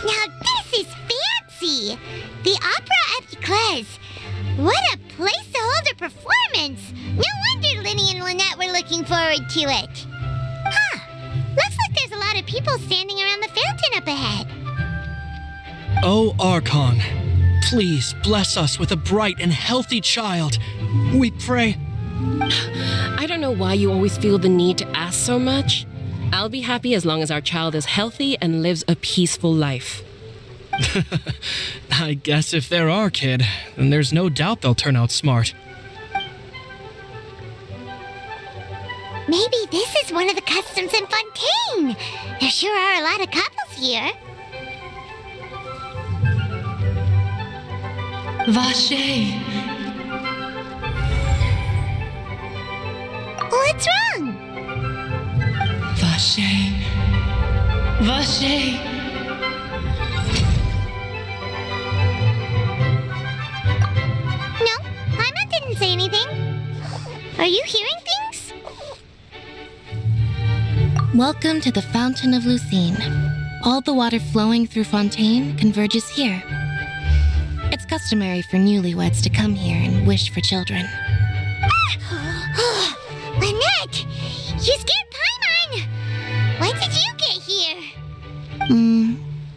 Now this is fancy! The Opera at Eclairs. What a place to hold a performance! No wonder Linny and Lynette were looking forward to it. Huh. Looks like there's a lot of people standing around the fountain up ahead. Oh, Archon, please bless us with a bright and healthy child. We pray. I don't know why you always feel the need to ask so much. I'll be happy as long as our child is healthy and lives a peaceful life. I guess if they're our kid, then there's no doubt they'll turn out smart. Maybe this is one of the customs in Fontaine. There sure are a lot of couples here. Vache. What's wrong? Vache. Vache. No, Paimon didn't say anything. Are you hearing things? Welcome to the Fountain of Lucine. All the water flowing through Fontaine converges here. It's customary for newlyweds to come here and wish for children. Lynette! You scared Paimon! When did you get here?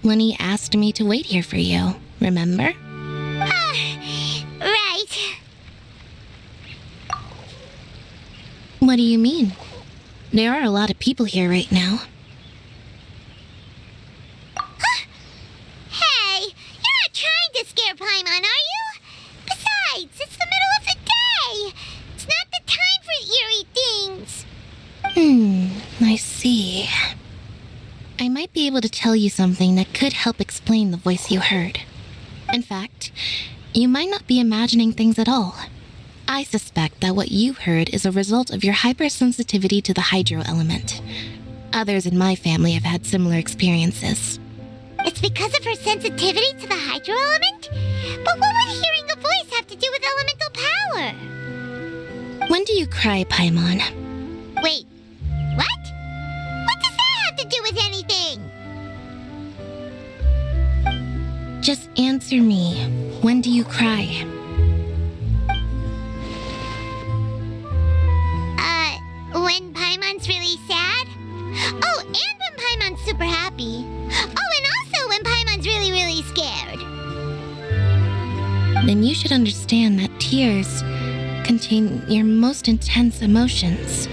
Lenny asked me to wait here for you, remember? Right. What do you mean? There are a lot of people here right now. Hey, you're not trying to scare Paimon, are you? Besides, it's the middle of the day. It's not the time for eerie things. I see. I might be able to tell you something that could help explain the voice you heard. In fact, you might not be imagining things at all. I suspect that what you heard is a result of your hypersensitivity to the hydro element. Others in my family have had similar experiences. It's because of her sensitivity to the hydro element? But what would hearing a voice have to do with elemental power? When do you cry, Paimon? Wait, what? What does that have to do with anything? Just answer me. When do you cry? When Paimon's really sad? Oh, and when Paimon's super happy. Oh, and also when Paimon's really, really scared. Then you should understand that tears contain your most intense emotions.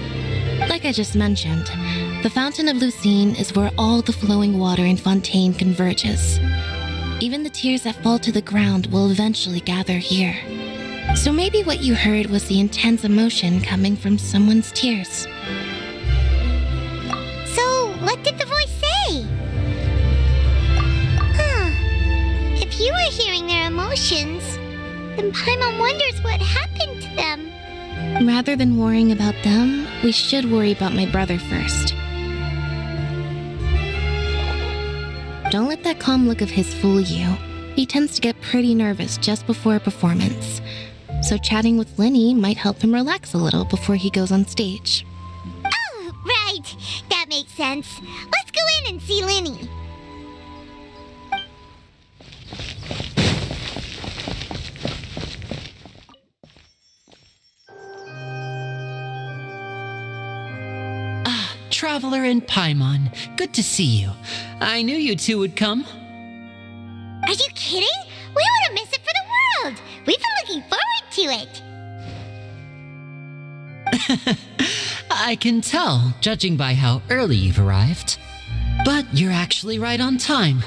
Like I just mentioned, the Fountain of Lucine is where all the flowing water in Fontaine converges. Even the tears that fall to the ground will eventually gather here. So maybe what you heard was the intense emotion coming from someone's tears. So, what did the voice say? If you were hearing their emotions, then Paimon wonders what happened to them. Rather than worrying about them, we should worry about my brother first. Don't let that calm look of his fool you. He tends to get pretty nervous just before a performance. So chatting with Linny might help him relax a little before he goes on stage. Oh, right. That makes sense. Let's go in and see Linny. Traveler and Paimon, good to see you. I knew you two would come. Are you kidding? We wouldn't miss it for the world. We've been looking forward to it. I can tell, judging by how early you've arrived. But you're actually right on time.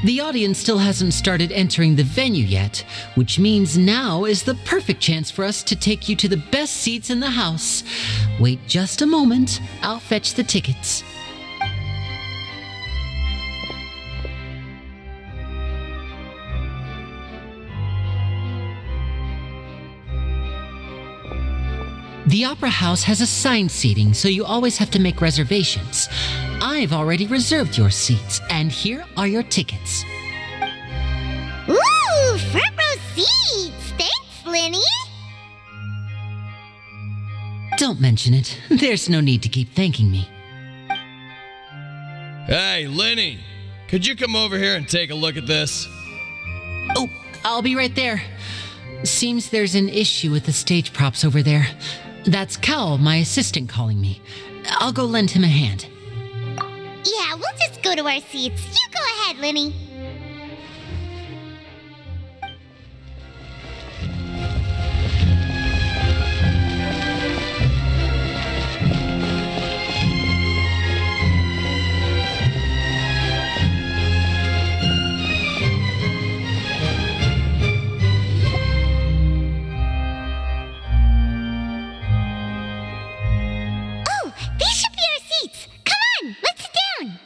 The audience still hasn't started entering the venue yet, which means now is the perfect chance for us to take you to the best seats in the house. Wait just a moment, I'll fetch the tickets. The Opera House has assigned seating, so you always have to make reservations. I've already reserved your seats, and here are your tickets. Ooh, front row seats! Thanks, Linny! Don't mention it. There's no need to keep thanking me. Hey, Linny! could you come over here and take a look at this? Oh, I'll be right there. Seems there's an issue with the stage props over there. That's Cal, my assistant, calling me. I'll go lend him a hand. Yeah, we'll just go to our seats. You go ahead, Linny. Oh, these should be our seats. Come on, let's sit down.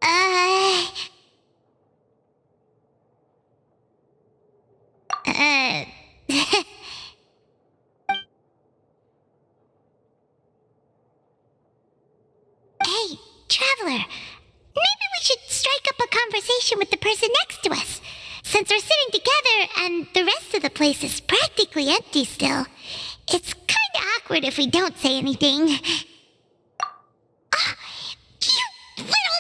Uh, uh, Hey, traveler, maybe we should strike up a conversation with the person next to us. Since we're sitting together and the rest of the place is practically empty still, it's kinda awkward if we don't say anything. Ah, you little...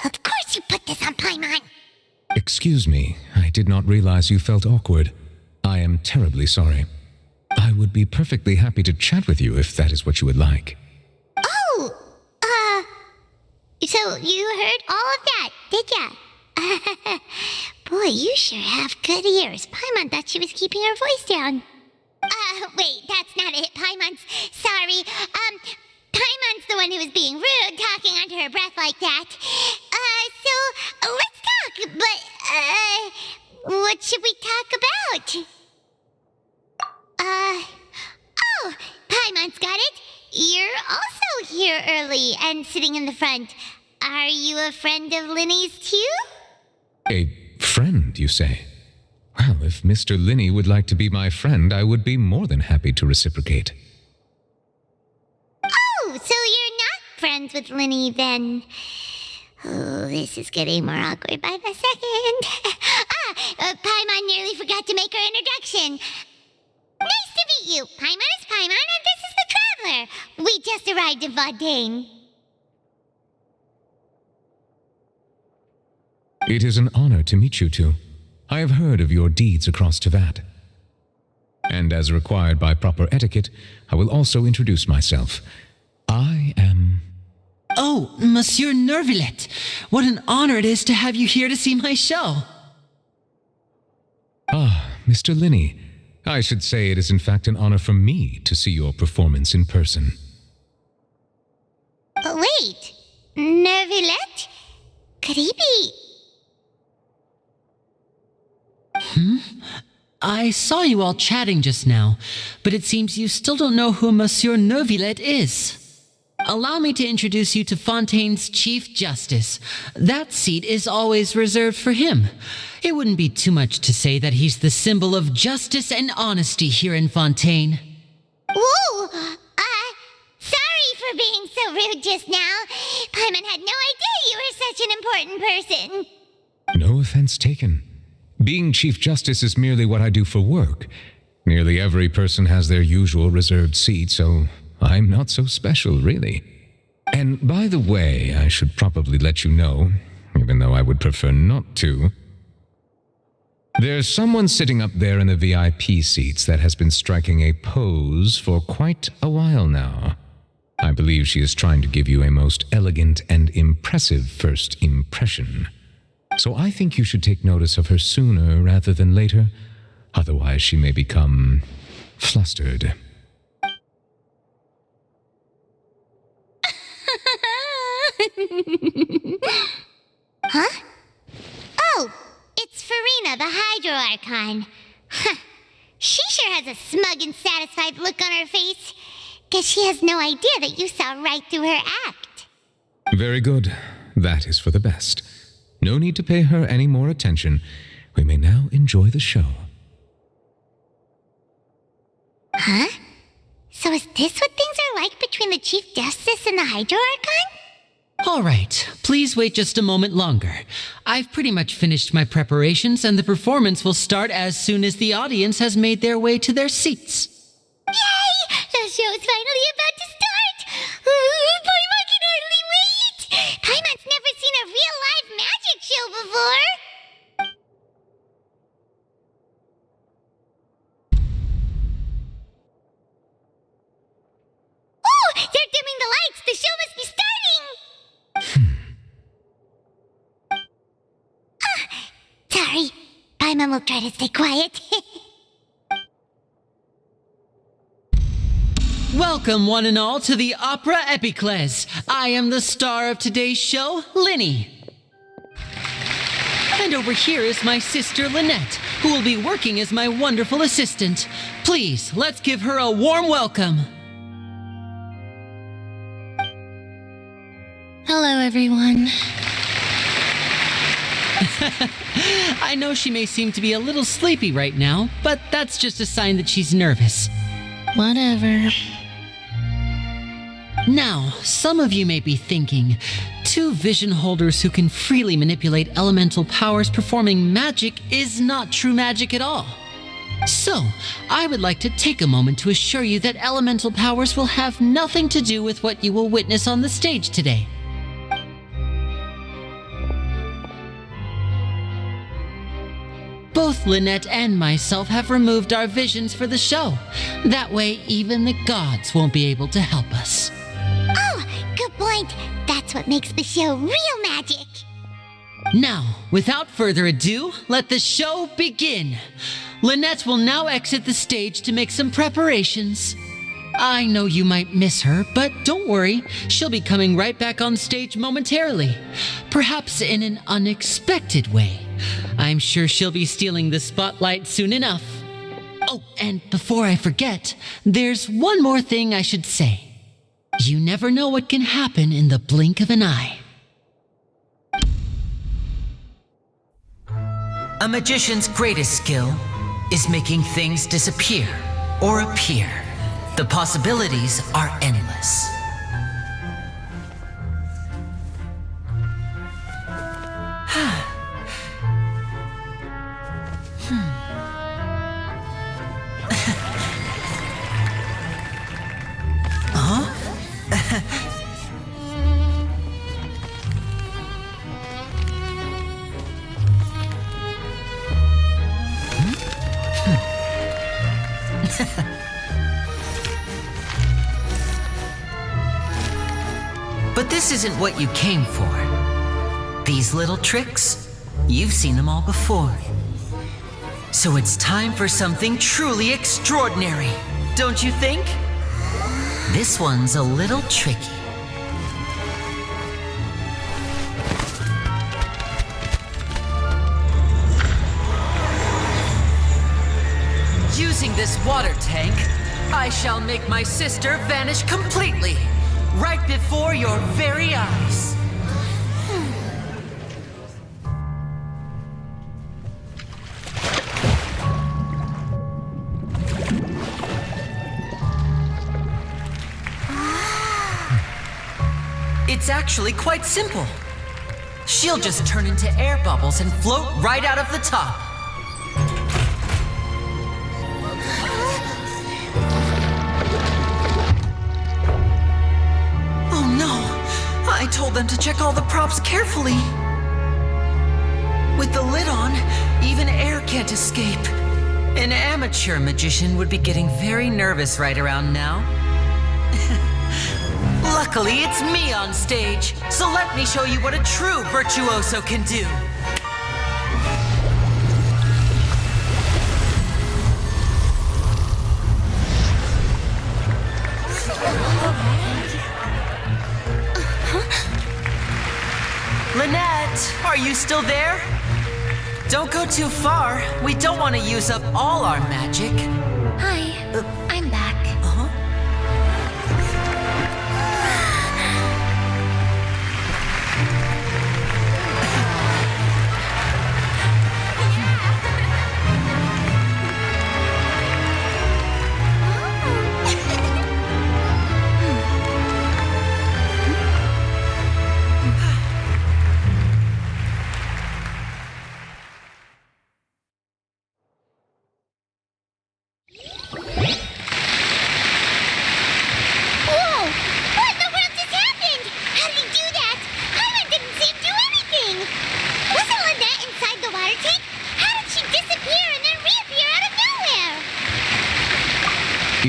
Of course you put this on Paimon. Excuse me, I did not realize you felt awkward. I am terribly sorry. I would be perfectly happy to chat with you if that is what you would like. Oh, so you heard all of that, did ya? Boy, you sure have good ears. Paimon thought she was keeping her voice down. Wait, that's not it. Paimon's sorry. Paimon's the one who was being rude, talking under her breath like that. So let's talk, but, what should we talk about? Oh, Paimon's got it. You're also here early and sitting in the front. Are you a friend of Linny's too? A friend, you say? Well, if Mr. Linny would like to be my friend, I would be more than happy to reciprocate. Oh, so you're not friends with Linny then? Oh, this is getting more awkward by the second. Paimon nearly forgot to make her introduction. Nice to meet you. Paimon is Paimon, and this is the Traveler. We just arrived in Fondейн. It is an honor to meet you two. I have heard of your deeds across Tevat. And as required by proper etiquette, I will also introduce myself. I am... Oh, Monsieur Nervillet, what an honor it is to have you here to see my show. Ah, Mr. Linny. I should say it is in fact an honor for me to see your performance in person. Wait, Nervillet? Could he be... I saw you all chatting just now, but it seems you still don't know who Monsieur Nervillet is. Allow me to introduce you to Fontaine's Chief Justice. That seat is always reserved for him. It wouldn't be too much to say that he's the symbol of justice and honesty here in Fondейн. Whoa! Sorry for being so rude just now. Paimon had no idea you were such an important person. No offense taken. Being Chief Justice is merely what I do for work. Nearly every person has their usual reserved seat, so I'm not so special, really. And by the way, I should probably let you know, even though I would prefer not to. There's someone sitting up there in the VIP seats that has been striking a pose for quite a while now. I believe she is trying to give you a most elegant and impressive first impression. So I think you should take notice of her sooner rather than later. Otherwise, she may become flustered. Huh? Oh, it's Farina, the Hydro Archon. Huh. She sure has a smug and satisfied look on her face. Guess she has no idea that you saw right through her act. Very good. That is for the best. No need to pay her any more attention. We may now enjoy the show. Huh? So is this what things are like between the Chief Justice and the Hydro Archon? All right, please wait just a moment longer. I've pretty much finished my preparations, and the performance will start as soon as the audience has made their way to their seats. Yay! The show's finally about to start! Paimon can hardly wait! Paimon's never seen a real live magic show before! Oh! They're dimming the lights! The show must be starting! Sorry. Paimon will try to stay quiet. Welcome, one and all, to the Opera Epiclese. I am the star of today's show, Linny. And over here is my sister, Lynette, who will be working as my wonderful assistant. Please, let's give her a warm welcome. Hello, everyone. I know she may seem to be a little sleepy right now, but that's just a sign that she's nervous. Whatever. Now, some of you may be thinking, two vision holders who can freely manipulate elemental powers performing magic is not true magic at all. So, I would like to take a moment to assure you that elemental powers will have nothing to do with what you will witness on the stage today. Both Lynette and myself have removed our visions for the show. That way, even the gods won't be able to help us. Oh, good point. That's what makes the show real magic. Now, without further ado, let the show begin. Lynette will now exit the stage to make some preparations. I know you might miss her, but don't worry. She'll be coming right back on stage momentarily. Perhaps in an unexpected way. I'm sure she'll be stealing the spotlight soon enough. Oh, and before I forget, there's one more thing I should say. You never know what can happen in the blink of an eye. A magician's greatest skill is making things disappear or appear. The possibilities are endless. But this isn't what you came for. These little tricks, you've seen them all before. So it's time for something truly extraordinary, don't you think? This one's a little tricky. Using this water tank, I shall make my sister vanish completely, right before your very eyes. It's actually quite simple. She'll just turn into air bubbles and float right out of the top. Oh no! I told them to check all the props carefully. With the lid on, even air can't escape. An amateur magician would be getting very nervous right around now. Luckily, it's me on stage, so let me show you what a true virtuoso can do. Lynette, are you still there? Don't go too far. We don't want to use up all our magic. Hi, I'm back.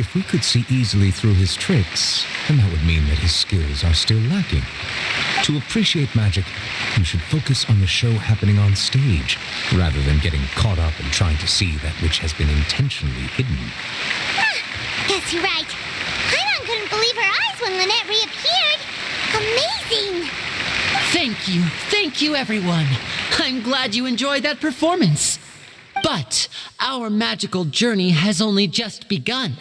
If we could see easily through his tricks, then that would mean that his skills are still lacking. To appreciate magic, you should focus on the show happening on stage, rather than getting caught up in trying to see that which has been intentionally hidden. Guess you're right. Paimon couldn't believe her eyes when Lynette reappeared. Amazing! Thank you everyone. I'm glad you enjoyed that performance. But our magical journey has only just begun.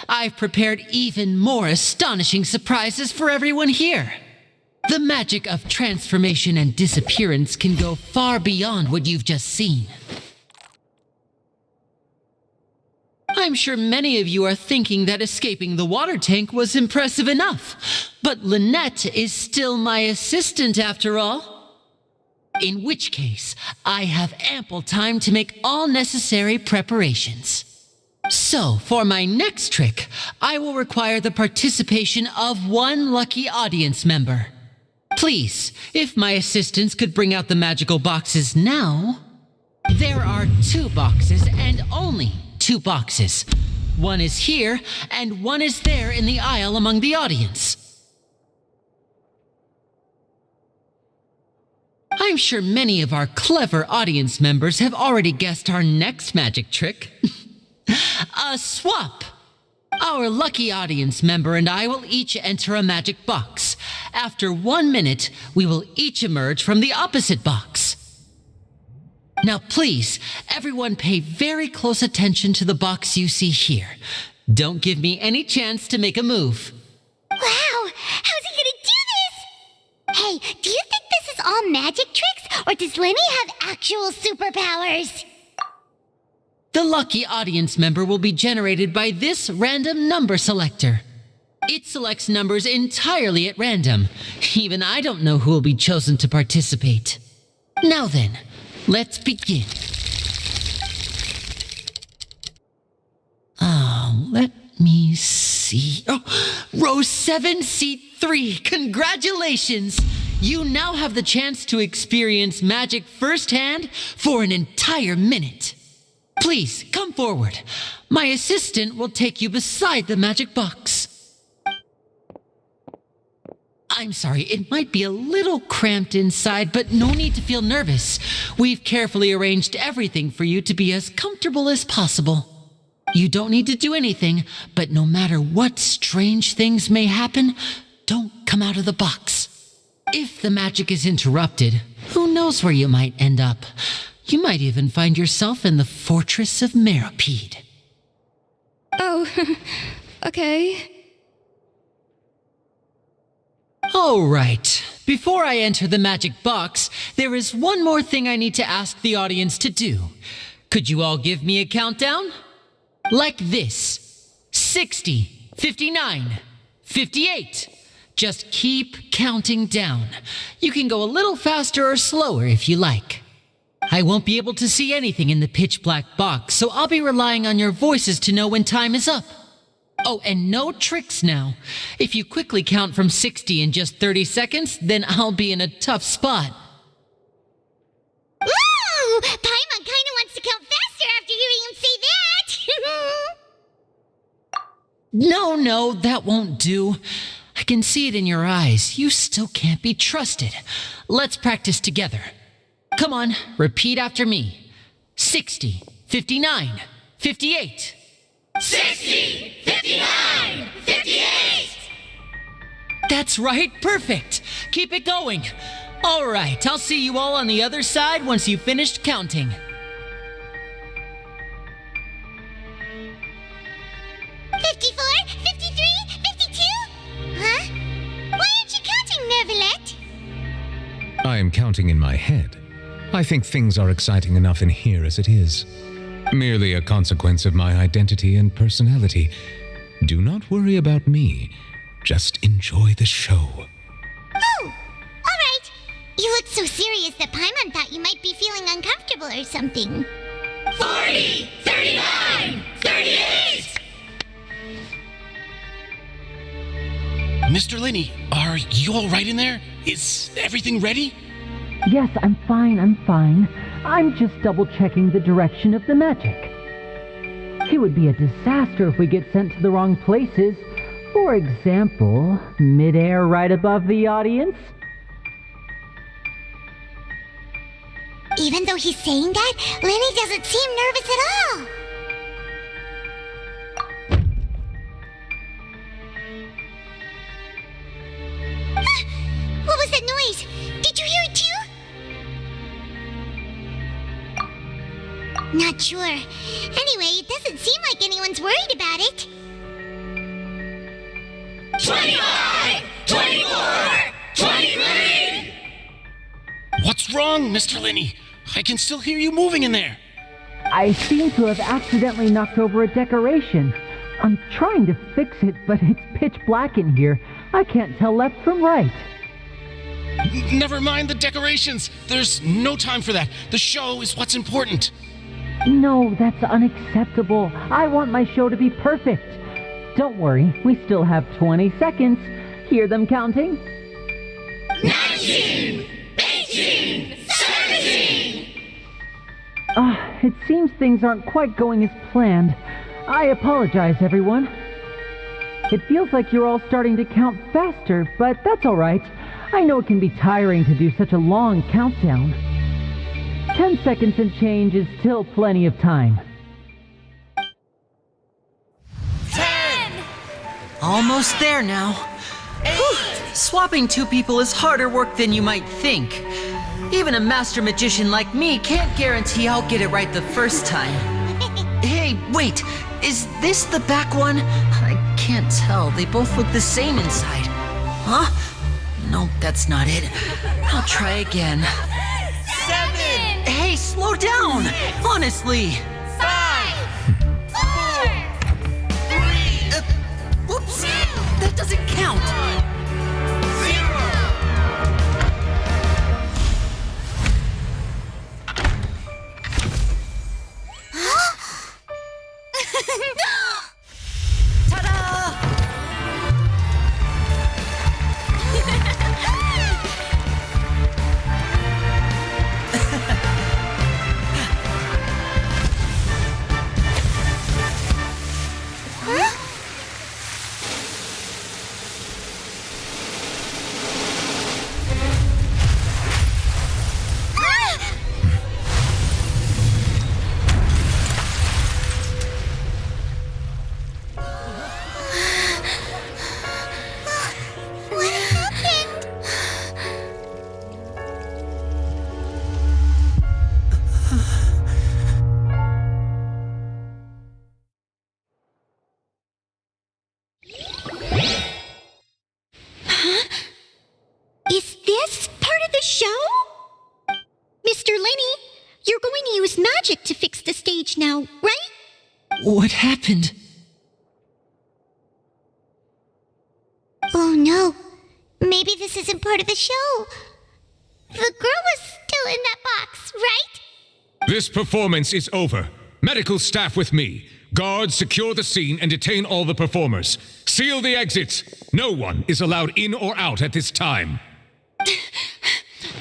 I've prepared even more astonishing surprises for everyone here. The magic of transformation and disappearance can go far beyond what you've just seen. I'm sure many of you are thinking that escaping the water tank was impressive enough, but Lynette is still my assistant after all. In which case, I have ample time to make all necessary preparations. So, for my next trick, I will require the participation of one lucky audience member. Please, if my assistants could bring out the magical boxes now. There are 2 boxes and only 2 boxes. One is here and one is there in the aisle among the audience. I'm sure many of our clever audience members have already guessed our next magic trick. A swap! Our lucky audience member and I will each enter a magic box. After 1 minute, we will each emerge from the opposite box. Now please, everyone pay very close attention to the box you see here. Don't give me any chance to make a move. Wow! How's he gonna do this? Hey, do you think this is all magic tricks, or does Lenny have actual superpowers? The lucky audience member will be generated by this random number selector. It selects numbers entirely at random. Even I don't know who will be chosen to participate. Now then, let's begin. Let me see. Oh, row 7, seat 3. Congratulations! You now have the chance to experience magic firsthand for an entire minute. Please, come forward. My assistant will take you beside the magic box. I'm sorry, it might be a little cramped inside, but no need to feel nervous. We've carefully arranged everything for you to be as comfortable as possible. You don't need to do anything, but no matter what strange things may happen, don't come out of the box. If the magic is interrupted, who knows where you might end up? You might even find yourself in the Fortress of Meropide. Oh, okay. All right. Before I enter the magic box, there is one more thing I need to ask the audience to do. Could you all give me a countdown? Like this. 60, 59, 58. Just keep counting down. You can go a little faster or slower if you like. I won't be able to see anything in the pitch black box, so I'll be relying on your voices to know when time is up. Oh, and no tricks now. If you quickly count from 60 in just 30 seconds, then I'll be in a tough spot. Ooh! Paimon kinda wants to count faster after hearing him say that! No, that won't do. I can see it in your eyes. You still can't be trusted. Let's practice together. Come on, repeat after me. 60, 59, 58. 60, 59, 58! That's right, perfect. Keep it going. All right, I'll see you all on the other side once you've finished counting. 54, 53, 52? Huh? Why aren't you counting, Nervalette? I am counting in my head. I think things are exciting enough in here as it is. Merely a consequence of my identity and personality. Do not worry about me. Just enjoy the show. Oh, all right. You look so serious that Paimon thought you might be feeling uncomfortable or something. 40, 39, 38! Mr. Linney, are you all right in there? Is everything ready? Yes, I'm fine. I'm just double-checking the direction of the magic. It would be a disaster if we get sent to the wrong places. For example, midair right above the audience. Even though he's saying that, Lenny doesn't seem nervous at all. What was that noise? Did you hear it too? Not sure. Anyway, it doesn't seem like anyone's worried about it. 25! 24! 23! What's wrong, Mr. Linney? I can still hear you moving in there. I seem to have accidentally knocked over a decoration. I'm trying to fix it, but it's pitch black in here. I can't tell left from right. Never mind the decorations. There's no time for that. The show is what's important. No, that's unacceptable. I want my show to be perfect. Don't worry, we still have 20 seconds. Hear them counting? 19! 18! 17! It seems things aren't quite going as planned. I apologize, everyone. It feels like you're all starting to count faster, but that's all right. I know it can be tiring to do such a long countdown. 10 seconds and change is still plenty of time. 10! Almost there now. Whew. Swapping two people is harder work than you might think. Even a master magician like me can't guarantee I'll get it right the first time. Hey, wait, is this the back one? I can't tell, they both look the same inside. Huh? No, that's not it. I'll try again. 7! Hey, slow down! Honestly! 5! 4! 3! Whoops! That doesn't count! 0! Ta-da! Is this part of the show? Mr. Linney, you're going to use magic to fix the stage now, right? What happened? Oh no. Maybe this isn't part of the show. The girl was still in that box, right? This performance is over. Medical staff with me. Guards, secure the scene and detain all the performers. Seal the exits. No one is allowed in or out at this time.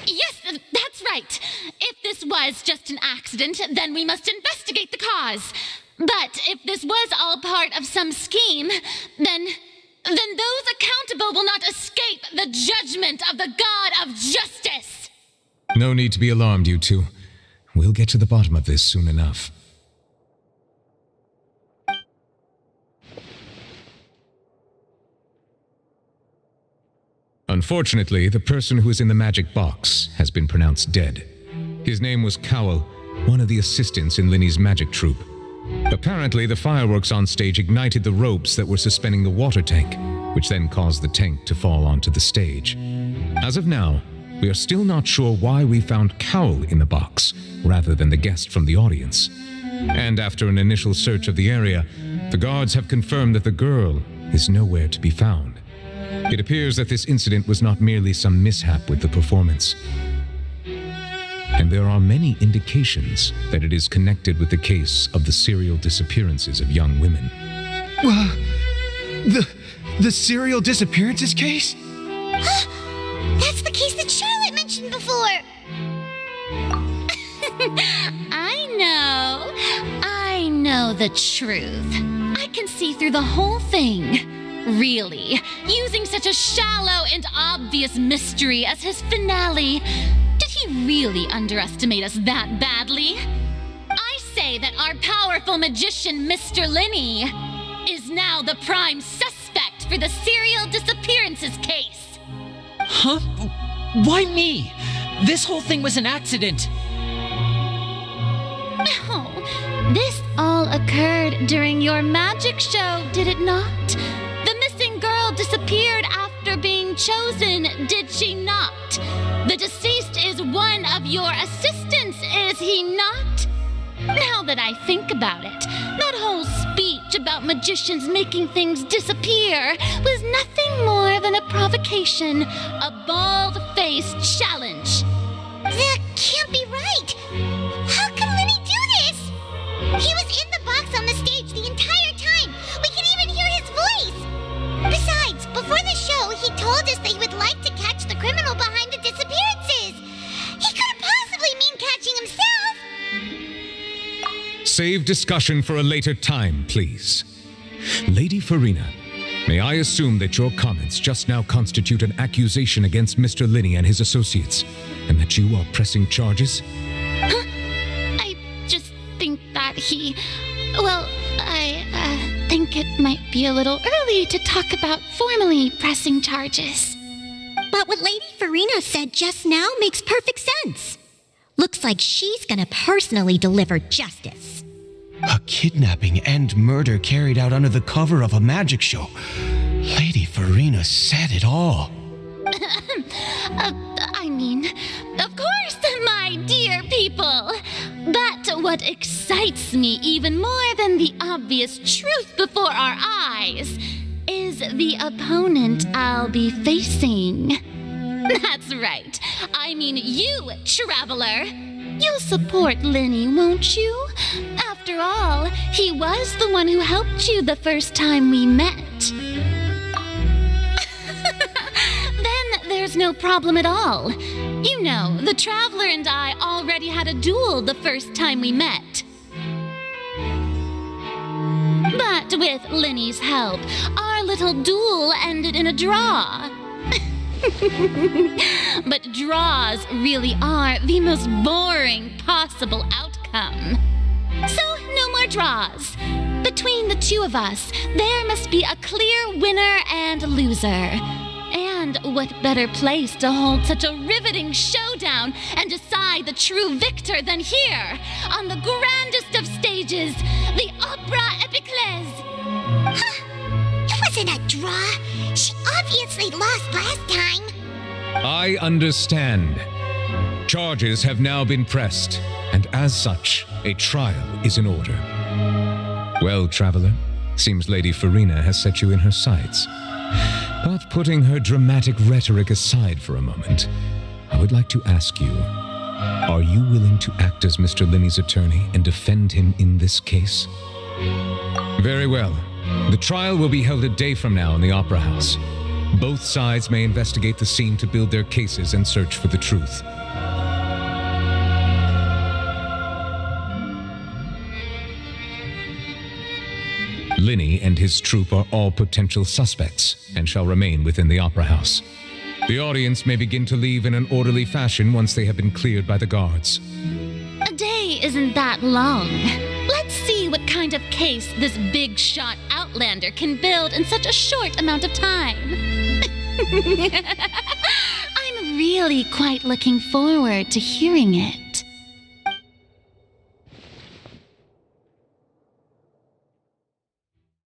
Yes, that's right. If this was just an accident, then we must investigate the cause. But if this was all part of some scheme, then those accountable will not escape the judgment of the God of Justice. No need to be alarmed, you two. We'll get to the bottom of this soon enough. Unfortunately, the person who is in the magic box has been pronounced dead. His name was Cowell, one of the assistants in Linney's magic troupe. Apparently, the fireworks on stage ignited the ropes that were suspending the water tank, which then caused the tank to fall onto the stage. As of now, we are still not sure why we found Cowell in the box, rather than the guest from the audience. And after an initial search of the area, the guards have confirmed that the girl is nowhere to be found. It appears that this incident was not merely some mishap with the performance. And there are many indications that it is connected with the case of the serial disappearances of young women. The serial disappearances case? That's the case that Charlotte mentioned before. I know. know the truth. I can see through the whole thing. Really, using such a shallow and obvious mystery as his finale. Did he really underestimate us that badly? I say that our powerful magician, Mr. Linney, is now the prime suspect for the serial disappearances case. Huh? Why me? This whole thing was an accident. Oh, this all occurred during your magic show, did it not? The missing girl disappeared after being chosen, did she not? The deceased is one of your assistants, is he not? Now that I think about it, that whole speech about magicians making things disappear was nothing more than a provocation, a bald-faced challenge. That can't be right. How can Lenny do this? He was in the box on the stage the entire time. We can even hear his voice. Besides, before the show, he told us that he would like to catch the criminal behind the disappearances. He couldn't possibly mean catching himself. Save discussion for a later time, please. Lady Farina, may I assume that your comments just now constitute an accusation against Mr. Linney and his associates, and that you are pressing charges? Huh? I just think that I think it might be a little early to talk about formally pressing charges. But what Lady Farina said just now makes perfect sense. Looks like she's gonna personally deliver justice. A kidnapping and murder carried out under the cover of a magic show. Lady Farina said it all. I mean, of course, my dear people. But what excites me even more than the obvious truth before our eyes is the opponent I'll be facing. That's right. I mean you, traveler. You'll support Linney, won't you? After all, he was the one who helped you the first time we met. Then there's no problem at all. You know, the traveler and I already had a duel the first time we met. But with Linney's help, our little duel ended in a draw. But draws really are the most boring possible outcome. So, no more draws. Between the two of us, there must be a clear winner and loser. And what better place to hold such a riveting showdown and decide the true victor than here, on the grandest of stages, the Opera Epiclese. Huh? It wasn't a draw. She obviously lost last time. I understand. Charges have now been pressed, and as such, a trial is in order. Well, traveler, seems Lady Farina has set you in her sights. But putting her dramatic rhetoric aside for a moment, I would like to ask you, are you willing to act as Mr. Linney's attorney and defend him in this case? Very well. The trial will be held a day from now in the Opera House. Both sides may investigate the scene to build their cases and search for the truth. Linney and his troupe are all potential suspects and shall remain within the Opera House. The audience may begin to leave in an orderly fashion once they have been cleared by the guards. A day isn't that long. Let's see what kind of case this big shot outlander can build in such a short amount of time. I'm really quite looking forward to hearing it.